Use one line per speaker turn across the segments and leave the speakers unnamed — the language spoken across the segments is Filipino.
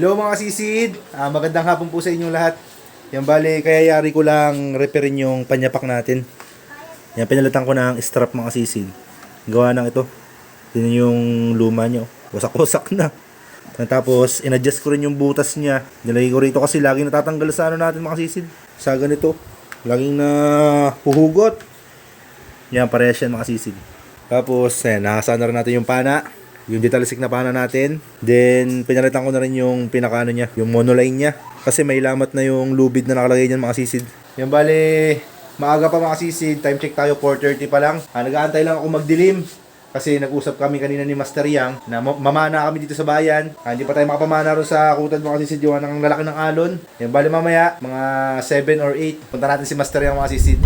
Hello mga sisid, magandang hapon po sa inyong lahat. Yan bale, kaya yari ko lang repairin yung panyapak natin. Yan, pinalitan ko ng strap mga sisid. Gawa ng ito. Yun yung luma nyo. Wasak-wasak na. Tapos, in-adjust ko rin yung butas niya. Nilagay ko rito kasi laging natatanggal sa ano natin mga sisid. Sa ganito. Laging na huhugot. Yan, parehas yan mga sisid. Tapos, nakasana rin natin yung pana. Yung detalisik na pana natin. Then, pinalitan ko na rin yung pinakaano niya, yung monoline niya. Kasi may lamat na yung lubid na nakalagay niyan mga sisid. Yan bale, maaga pa mga sisid. Time check tayo, 4:30 pa lang. Nag-aantay lang ako magdilim. Kasi nag-usap kami kanina ni Master Yang na mamana kami dito sa bayan. Hindi pa tayo makapamana rin sa kutan mga sisid. Yung ng lalaki ng alon. Yan bale mamaya, mga 7 or 8. Punta natin si Master Yang mga sisid.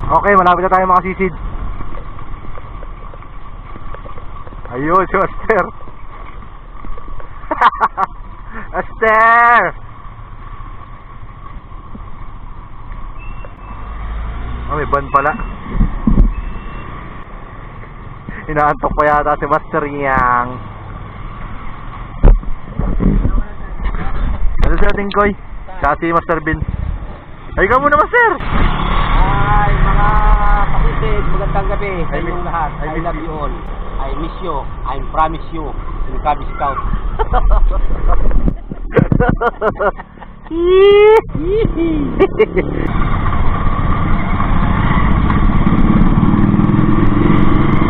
Okay, malapit na tayo mga sisid. Ayun, si Master. Master! Oh, may ban pala. Inaantok pa yata si Master Yang. Ano si ating Koy? Tsaka si Master Bin. Ay ka muna, Master!
Ay, mga kapisid, magandang gabi sa inyong lahat. I love you all. I miss you. I promise you. In Cub Scout.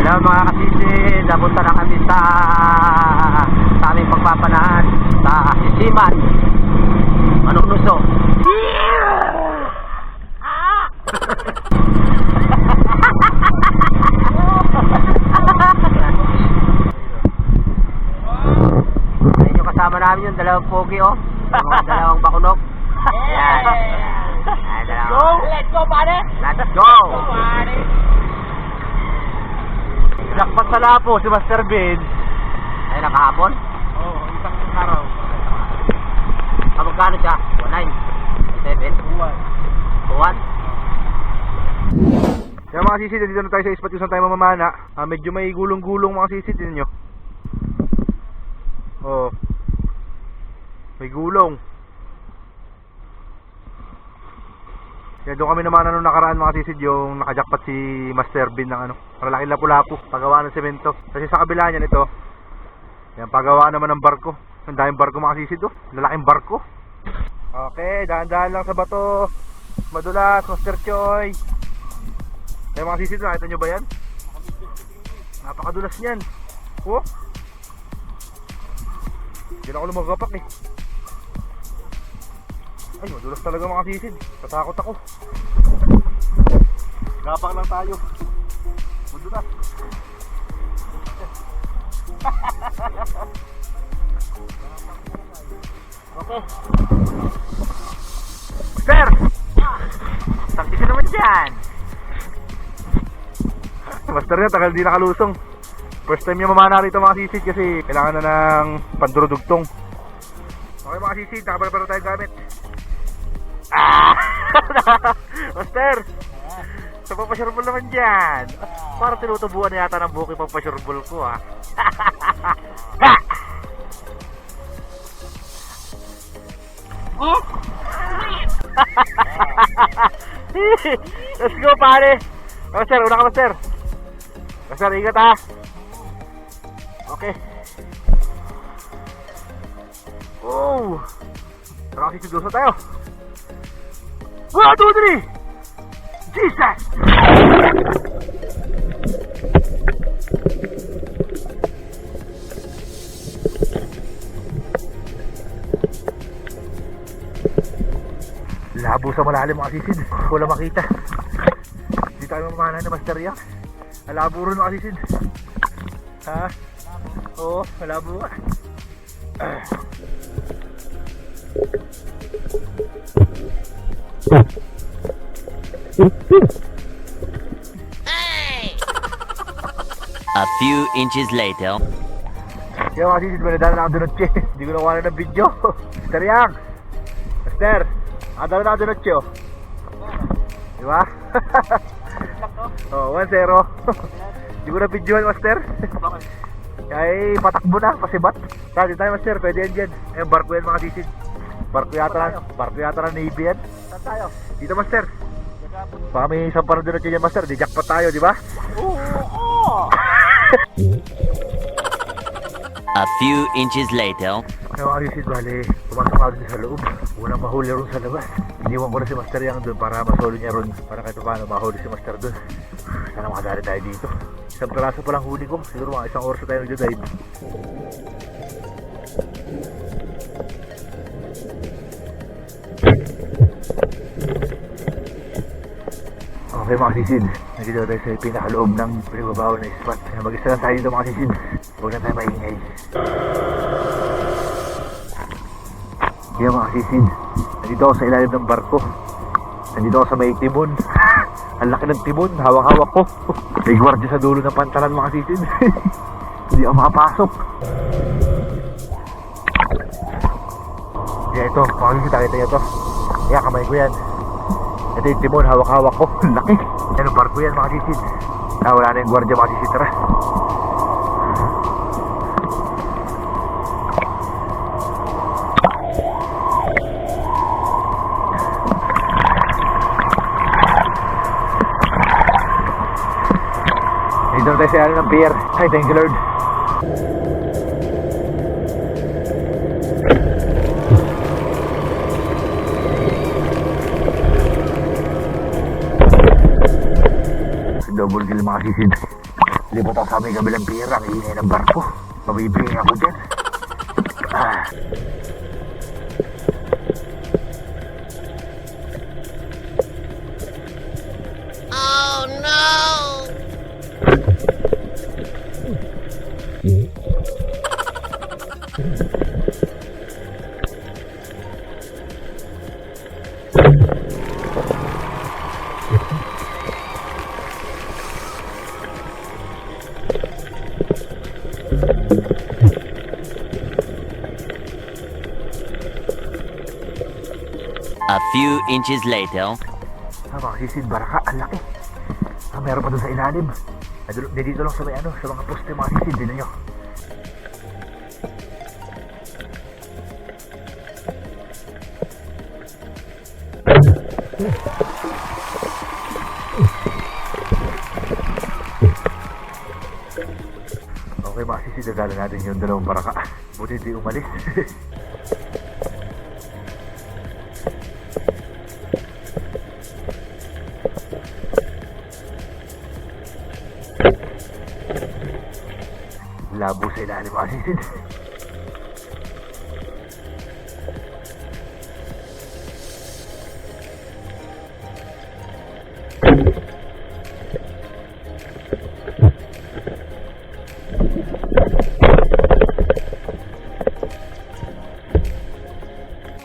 Hello mga kasisid, napunta na kami sa aming pagpapanahan sa Sisiman Manuknuso. Ayun yung kasama namin yung dalawang pogi oh. Yung dalawang bakunog. Yan. Ay,
Go! Let's go, pare!
Let's go!
Pare!
Jackpot sa lapo si Master Bin. Ay, nakahapon?
Oo, isang araw.
Magkano siya? 19? 7? 1?
Kaya mga sisid, dito na tayo sa ispat kung saan tayo mamamana. Medyo may gulong-gulong mga sisid din nyo. Oh. May gulong. Kaya doon kami naman nung nakaraan mga sisid, yung nakajakpat si Master Bin ng ano, malaki lapu-lapu, pagawa ng semento. Kasi sa kabila niyan ito, yan, pagawa naman ng barko. Ang daming barko mga sisid oh, lalaking barko. Okay, dahan-dahan lang sa bato. Madulas, Master Choy. Kaya mga sisid, nakita nyo ba yan? Napakadulas niyan. Oh. Hindi na ako lumagapak eh. Ay, madulas talaga mga sisid. Tatakot ako. Gapak lang tayo. Madulas.
Okay. Sir! Tangkisin naman dyan.
Master niya, tagal di nakalusong. First time niya mamana rito mga sisid kasi kailangan na ng pandurudugtong. Okay mga sisid, nakapala tayo gamit. Master! Sa papasurbol naman dyan. Parang tinutubuan na yata ng buhok yung papasurbol ko ha. Let's go pare. Master, una ka Master. Master, ingat ha. Okay. Oh. Tara kasi sidosa tayo. 1, 2, 3. Jesus. Labo sa malalim mga sisid. Wala makita. Hindi tayo mamana na Master Yang. Malabo rin mga sisid. Ha? Oo, malabo ka.
A few inches later.
Kaya mga sisid, manadala na ako donutche. Hindi ko nakuha na ng video. Master Yang. Master, nakadala na ako donutche oh. Diba? Oh, 1-0. Hindi ko na videoan, Master. Ay, patakbo na, pasibat. Dati tayo, master, pwede yan dyan. Eh, barko yan mga sisid. Barko yata na Navy yan.
Saan tayo?
Dito, master. Baka may isang parang dinatya dyan, master. Di jackpot tayo, di ba?
Oo!
A few inches later.
Kaya mga sisid, bali, pumasok ako din sa loob. Unang mahuli ron sa labas. Iniwan ko na si Master Yang doon para masolo niya ron. Para kahit paano mahuli si Master doon. Sana makadali tayo dito. Isang piraso pa lang huli ko. Siguro mga isang oras na tayo nagdadive. Okay mga sisid, nandito tayo sa pinakaloob ng pinababaw na spot. Mag-isa lang tayo dito mga sisid. Huwag na tayo maingay. Kaya mga sisid, nandito ako sa ilalim ng barko. Nandito ako sa may timon. Ang laki ng timon, hawak-hawak ko. May gwardiya sa dulo ng pantalan mga sisid. Hindi ako makapasok. Kaya ito, mga sisid, nakita niyo ito. Kaya kamay ko yan. Ito yung timon, hawak-hawak ko. Laki. Yan ang barko yan mga sisid. Wala na yung gwardiya mga sisid. Tara. Dito tayo sa ng pier. Ay, thank you Lord. Double kill mga sisid. Lipot ako sa aming kabilang pier. Ang ingay ng barko. Mabibigay ako dyan.
Oh no! A few inches later.
Mga sisid, baraka. Ang laki. Meron pa doon sa ilalim. Dito lang sa may sa mga poste mga sisid. Dito nyo. Okay mga sisid, dadala natin yung dalawang baraka. Buti hindi umalis. Labo sa ilalim mga sisid.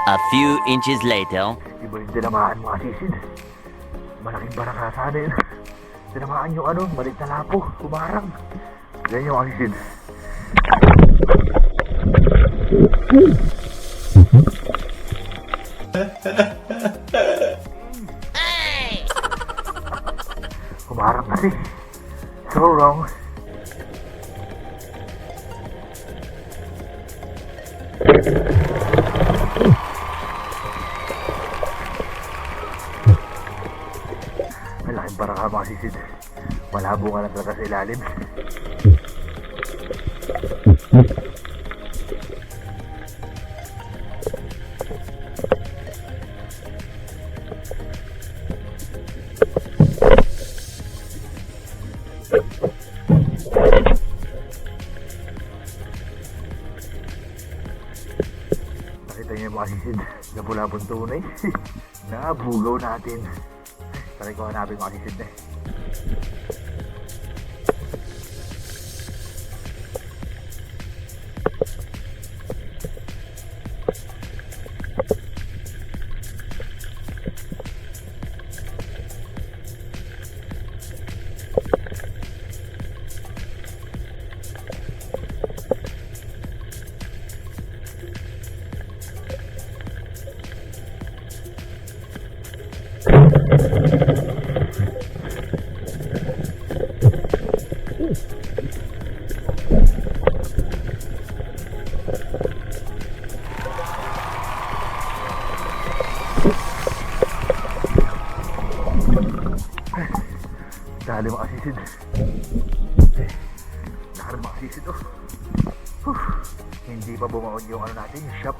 A few inches later.
Iba yung tinamaan mga sisid. Malaking baraka sana yun. Tinamaan yung maliit na lapo. Kumarang. Ganyan yung mga sisid. Kumarang kasi. So wrong. Malaking baraka mga sisid. Malabo nga lang talaga sa ilalim. Nakita niyo mga sisid, napulabong tunay. Nabugaw natin. Try ko hanapin mga sisid na. Dali mga sisid. Nakar mga sisid oh. Hindi pa bumaon yung ano natin, yung shop.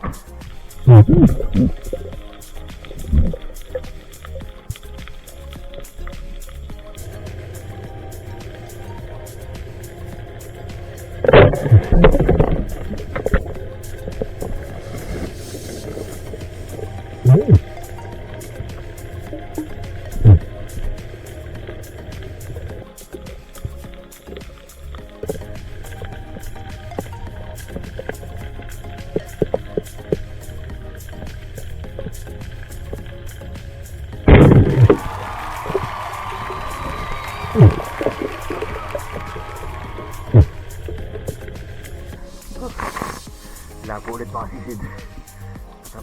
Labo ulit mga sisid.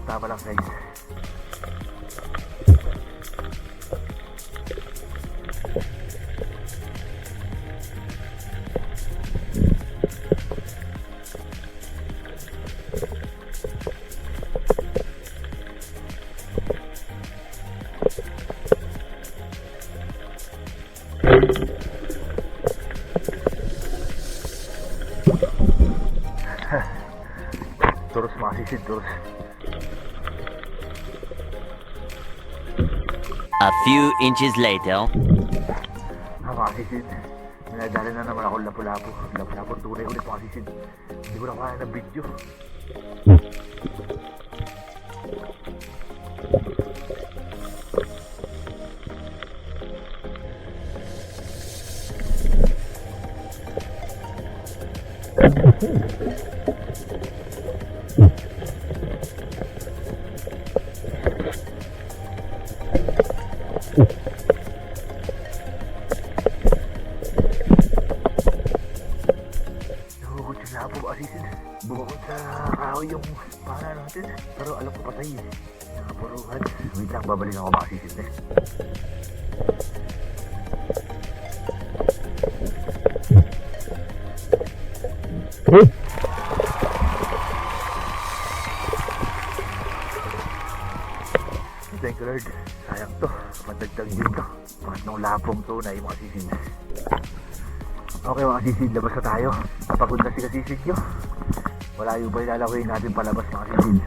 Tama lang guys. Terus mga sisid, terus.
A few inches later.
Mga sisid, minadala na naman ako lapu-lapu. Lapu-lapu tunay ulit mga sisid. Hindi ko na kaya ng video. Nahugod sa labo mga sisid. Bumukod sa kahoy yung para natin. Pero alam ko patay eh. Nakapuruhan. Wait lang, babalik ako mga sisid eh. Thank you Lord. Sayang to. Madagdag din to. Pangatlong lapong tunay mga sisid. Okay mga sisid, labas na tayo. Napagod na si kasisid nyo. Malayo ba ilalawin natin palabas mga sisid.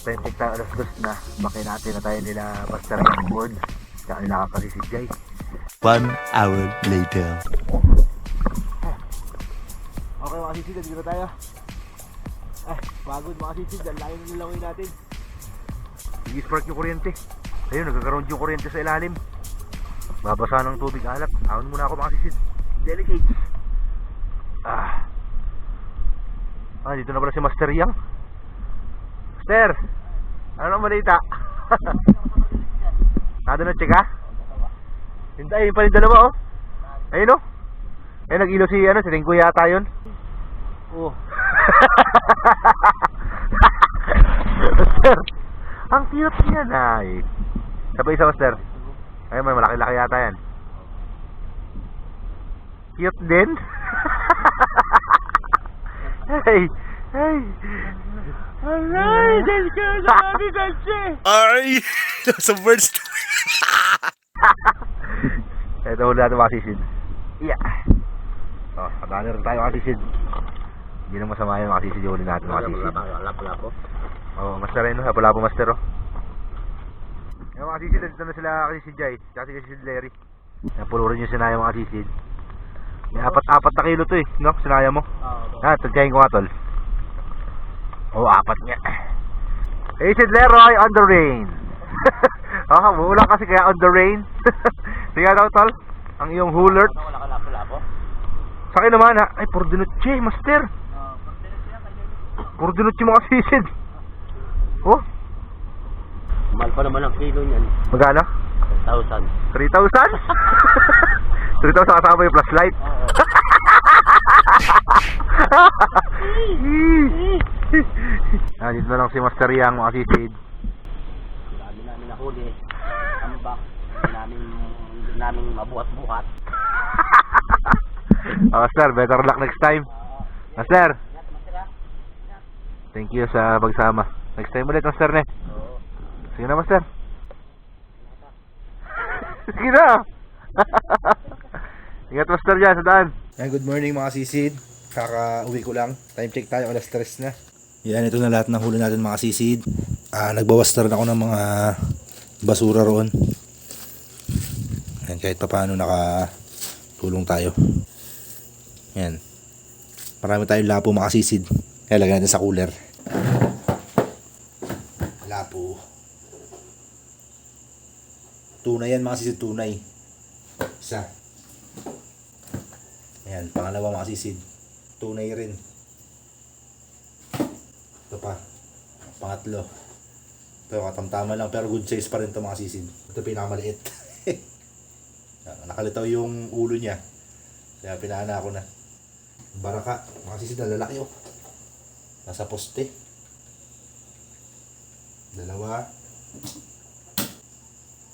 Pentek tayo alas 2 na. Bakit natin na tayo nila Master ang board. Tsaka nila kakasisid guys.
1 hour later.
Okay mga sisid, dito na tayo. Pagod mga sisid. Ang layo na nilawin natin. I-spark yung kuryente. Ayun, nagkakaroon yung kuryente sa ilalim. Babasa ng tubig alap. Ahon muna ako mga sisid. Delicate. Dito na pala si Master Yang. Master, ano ang malita? Nado na check ha? Hintayin pa rin dalawa oh. Ayun oh. Ayun nag-ilo si si Ringko yata yun. Oh. Master, ang cute niya ay. Sabay isa Master. Ayun may malaki-laki yata yan. Cute din. Hey, hey. Alright, let's go sa Happy Birthday.
Ay! Sa birds.
Ito huli natin mga sisid. Yeah. Oh, kadali rin tayo mga sisid. Hindi na masama yun mga sisid yung huli natin mga sisid.
Lapo-lapo.
Oh, Master rin no, lapo-lapo Master oh. Yung mga sisid, nandito na sila kasi si Jai, kasi si Larry. Napulurin yung sinaya mga sisid. May 4 na kilo to eh, no? Sinaya mo? Tagkain ko nga tol. Oh, 4 nga. Hey, Sid Leroy on the rain. Mula kasi kaya on the rain. Sige daw tol, ang iyong hulert.
Wala ka lapo-lapo?
Sa akin naman ha, ay Pordinucci, Master. Pordinucci mga sisid. Oh,
Mahal pa naman ang kilo niyan.
magkano?
1,000.
3,000? 3,000 kasama yung flashlight. Dito na lang si Master Yang mga sisid.
Dami namin nahuli. Ambak. Hindi namin mabuhat-buhat.
Master, better luck next time. Master, thank you sa pagsama. Next time ulit Master ne. Sige na Master. Sige na. Ingat master dyan sa daan. Good morning mga sisid. Kaka-uwi ko lang. Time check tayo, alas 3 na. Yan, ito na lahat ng huli natin mga sisid. Nagbawas na ako ng mga basura roon. Yan, kahit pa paano nakatulong tayo. Yan. Marami tayong lapo mga sisid. Kaya lagyan natin sa cooler. Lapo. Tunay yan mga sisid, tunay. Isa. Ayan, pangalawa mga sisid. Tunay rin. Ito pa. Pangatlo. Ito katamtama lang pero good size pa rin ito mga sisid. Ito pinakamaliit. Nakalitaw yung ulo niya. Kaya pinaana ko na. Baraka. Mga sisid na lalaki oh. Nasa poste. Dalawa.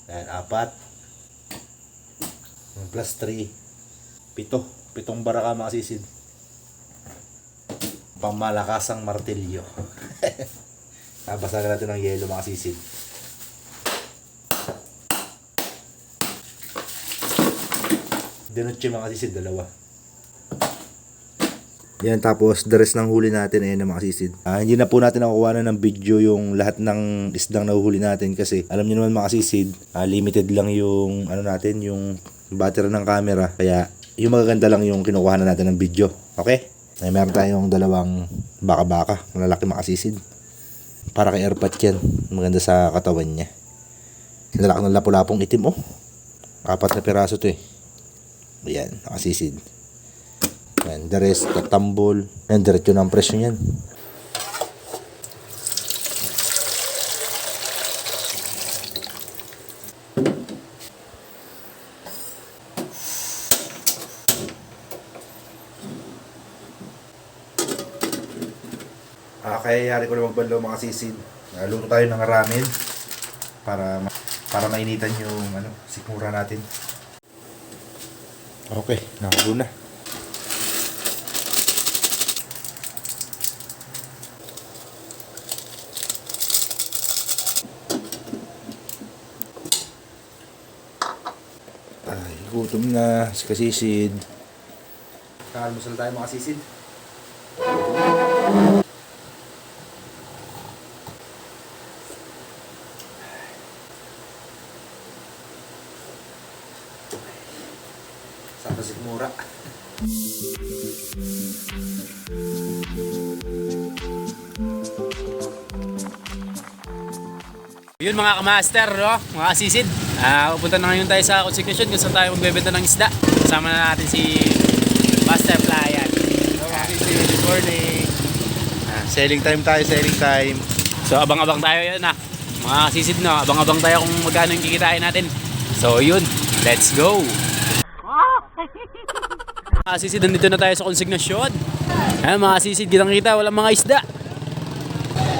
Ayan, 4. Plus 3. 7 baraka mga sisid. Pangmalakasang martilyo. Basagan natin ng yelo mga sisid. Dinutche mga sisid, 2. Yan, tapos the rest ng huli natin ayun na mga sisid. Hindi na po natin nakukuha ng video yung lahat ng isdang nahuhuli natin kasi alam niyo naman mga sisid, limited lang yung natin, yung battery ng camera, kaya yung magaganda lang yung kinukuha na natin ng video. Okay? Meron tayong 2 baka-baka, malalaki mga sisid. Para kay airpot yan, maganda sa katawan niya. Lalaki ng lapu-lapong itim oh. 4 na piraso to eh. Ayan, nakasisid. Ayan, the rest, tatambol. Ayan, diretso na ang presyo niyan. Kaya yari ko na magbanlaw mga sisid. Luto tayo ng ramen para mainitan yung sikmura natin. Okay, nakagulo na. Ay, gutom na si kasisid. Kalmusal tayo mga sisid. Santa sikmura.
Yun mga kamaster, no? Mga kasisid. Pupunta na ngayon tayo sa consignation kung saan tayo magbebenta ng isda. Kasama na natin si Master Playan.
Hello mga kasisid, good morning. Selling time tayo, selling time.
So abang-abang tayo yun mga kasisid, no? Abang-abang tayo kung magkano yung kikitain natin. So yun, let's go! Mga kasisid, nandito na tayo sa consignation. Ayan mga kasisid, kitang-kita, walang mga isda.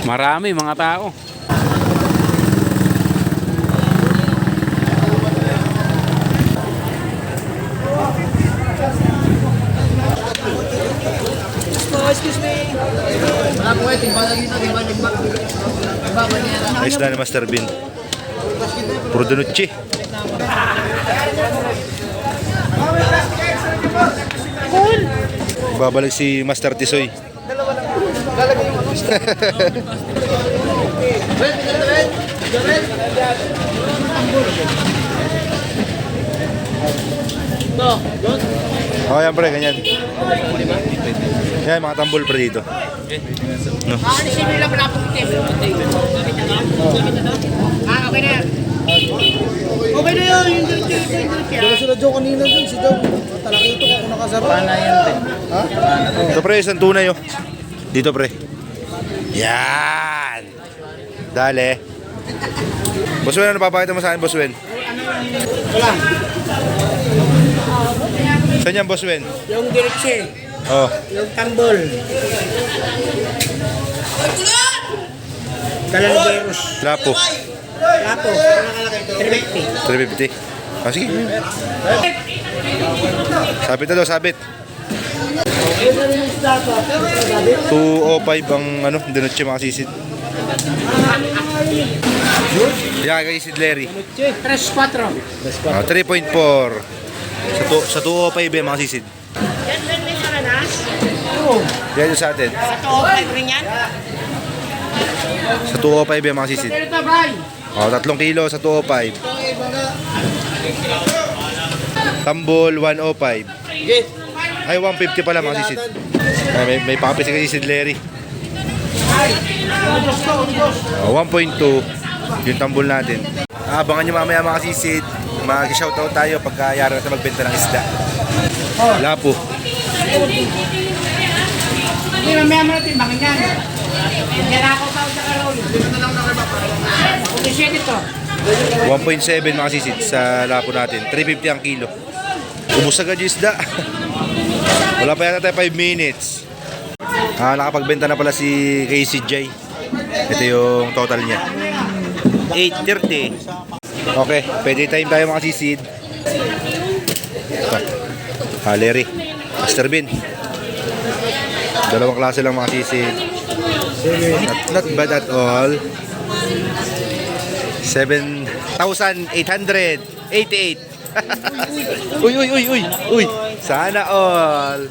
Marami mga tao.
Excuse me. Wala po kayo, timba dito, timba.
Ayos na ni Master Bin. Puro dinutche. Babalik si Master Tisoy. Oh, yan pre, ganyan. Yan, mga tambol pre dito. No.
Ano siya nila pala po itim? Okay na yan. Okay na yun. Yung sila Joe kanina dun. Si Joe. Talakito ka kung nakasarap. Pana yan din. Ha?
Ito pre, isang tunay oh. Dito pre. Yan. Dale. Boss Wen, ano papakita mo sa akin, Boss Wen?
Wala.
Saan yan, Boss Wen?
Yung diretse.
Oh.
Yung tambol. Dalanderos.
Lapo.
Lapo. 350.
350. Ah, sige. Sabit na daw, sabit. 205 ang dinutche mga sisid. Yan kay Sid Larry.
3-4.
3.4 sa Sa 205 mga sisid.
Yan rin may saranas.
Dito sa atin.
Sa 205 rin yan.
Sa 205 mga sisid. O, 3 kilo sa 205. Tambol 105. Ay, 150 pala mga sisid. Ay, may pakapit si sisid Larry. O, 1.2 yung tambol natin. Abangan nyo mamaya mga sisid. Mag-shoutout tayo pagka yara natin magbenta ng isda. Lapo.
Hindi, mamaya mo natin, bakit yan? Hindi na ako tawag sa karol. Dito na lang na kayo ba? Kung ito.
1.7 mga sisid sa lapo natin. 350 ang kilo. Ubus agad yung isda. Wala pa yata tayo 5 minutes. Nakapagbenta na pala si KCJ. Ito yung total niya. 8.30. Okay, pwede time tayo mga sisid. Larry, Master Bin. Dalawang klase lang mga sisid. Not bad at all. 7,888. Uy. Sana all.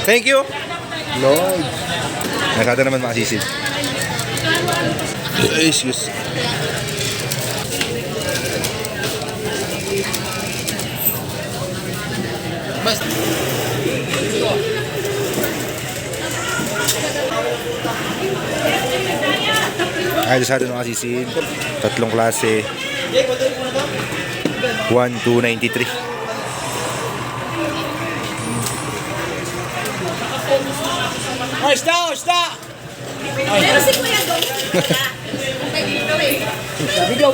Thank you. Lord. Nakata naman mga sisid. Excuse. Ay, sa atin mga sisid. 3 klase. 1,293.
Pero si Kuya Dong,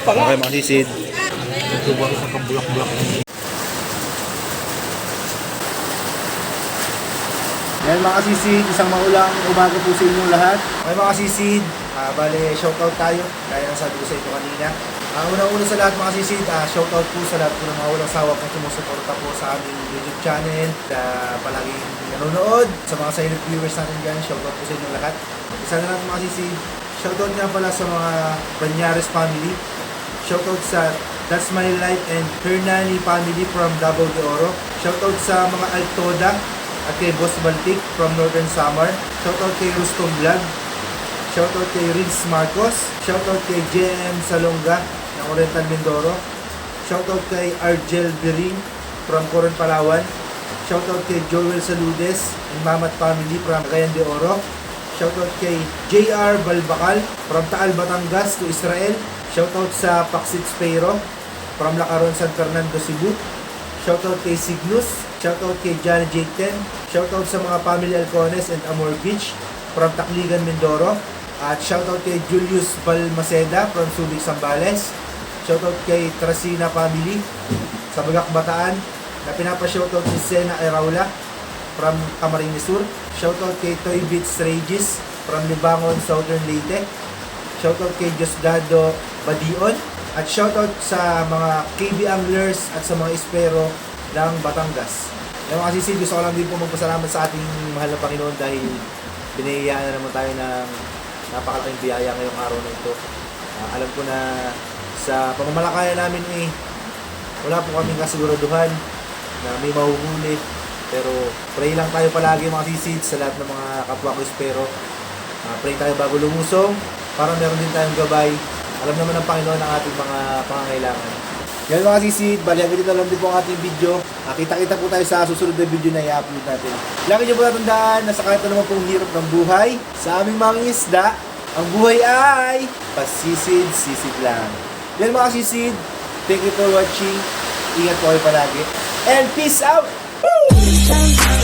Okay mga sisid. Ngayon mga sisid, isang maulang umaga po sa inyong lahat. Okay mga sisid, bale shoutout tayo, kaya ang sabi ko sa inyo kanina. Una-una sa lahat mga sisid, shoutout po sa lahat po ng mga walang sawa pong sumusuporta po sa aming YouTube channel, palaging nanonood. Sa mga silent viewers natin dyan, shoutout po sa inyong lahat. Isa na lang mga sisid, shoutout nga pala sa mga Banyares family. Shoutout sa That's My Life and Hernani family from Davao de Oro. Shoutout sa mga Altoda at kay Boss Baltic from Northern Samar. Shoutout kay Rustom Vlog. Shoutout kay Riz Marcos. Shoutout kay JM Salonga ng Oriental Mindoro. Shoutout kay Argel Biring from Coron, Palawan. Shoutout kay Joel Saludes and Mamat family from Cagayan de Oro. Shoutout kay JR Balbacal from Taal, Batangas to Israel. Shoutout sa Paxit Speiro from Lacaron, San Fernando, Cebu. Shoutout kay Signus. Shoutout kay Johnny J10. Shoutout sa mga family Alcones and Amor Beach from Tacligan, Mindoro. At shoutout kay Julius Balmaceda from Subic, Zambales. Shoutout kay Trasina family sa Bagak, Bataan na pinapa-shoutout si Sena Eraula from Camarines Sur. Shoutout kay Toy Beats Regis from Libangon, Southern Leyte. Shoutout kay Diosdado Badion. At shoutout sa mga KB Anglers at sa mga Espero ng Batangas. Yung mga sisid, gusto ko lang din po magpasalamat sa ating mahal na Panginoon dahil binayayaan na naman tayo ng napakalaking biyaya ngayong araw na ito. Alam ko na sa pamamalakaya namin wala po kaming kasiguraduhan na may mahuhuli. Pero pray lang tayo palagi mga sisid sa lahat ng mga kapwa ko Espero. Pray tayo bago lumusong para meron din tayong gabay. Alam naman ng Panginoon ang ating mga pangangailangan. Yan mga sisid, bali hanggang dito lang din po ang ating video. Kita-kita po tayo sa susunod na video na i-upload natin. Lagi niyo po natandaan na sa kahit naman pong hirap ng buhay, sa aming mga isda, ang buhay ay pasisid-sisid lang. Yan mga sisid, thank you for watching. Ingat po kayo palagi. And peace out! Woo!